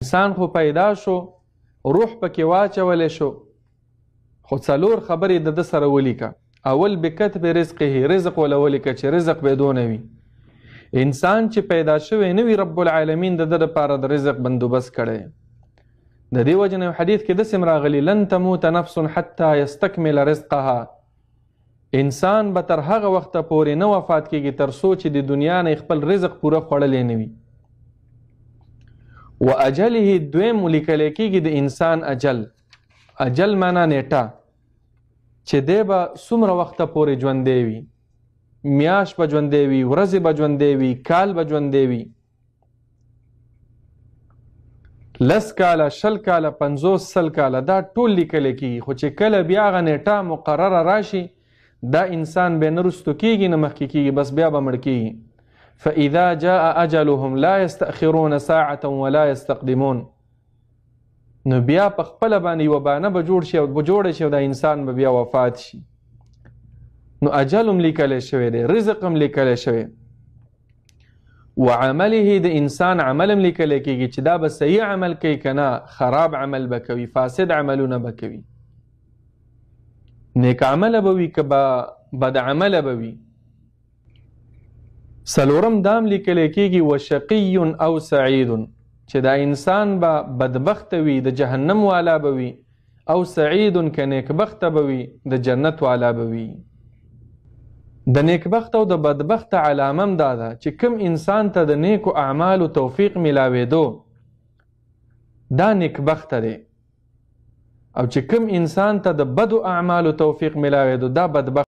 انسان خو پیدا شو، روح پکې واچولی شو، خو څلور خبرې د ده سره ولیکه. اول بکتب رزقه، رزق ولا ولیکه چې رزق به دونه وي. انسان چې پیدا شوی نه وي، رب العالمین د ده لپاره د رزق بندوبست کړی. د دې وجه نه حدیث کې داسې راغلي لن تموت نفس حتی یستکمل رزقها، انسان به تر هغه وخته پورې نه وفات کېږي تر څو چې د دنیا نه خپل رزق پوره خوړلی نه وي. و اجله دویم لیکلی کېږي د انسان اجل. اجل معنا نیټه، چې دی به څومره وخته پورې ژوندی وي، میاشت به ژوندی وي، ورځې به ژوندی وي، کال به ژوندی وي، 10 کاله، 20 کاله، 50 100 کاله، دا ټول لیکلی کېږي. خو چې کله بیا هغه نیټه مقرره راشي، دا انسان بیا نه رستو کېږي نه مخکې کېږي، بس بیا به مړ کېږي. فاذا جاء اجلهم لا يستأخرون ساعة ولا يستقدمون. نو بیا په خپله باندې یوه بانه به جوړه شي او دا انسان به بیا وفات شي. نو اجل هم لیکلی شوی دی، رزق هم لیکلی شوی، و عمله د انسان عمل هم لیکلی کېږي چې دا به صحیح عمل کوي که نه خراب عمل به کوي، فاسد عملونه به کوي، نیک عمله به وي که بد عمله به وي. څلورم دام لیکلی کېږي و شقی او سعید، چې دا انسان به بدبخته وي، د جهنم والا به وي، او سعید که نیکبخته به وي، د جنت والا به وي. د نیکبخت او د بدبخت علامه هم دا ده چې کوم انسان ته د نیکو اعمالو توفیق ملاوېدو دا نیکبخت دی، او چې کوم انسان ته د بدو اعمالو توفیق ملاوېدو دا بدبخت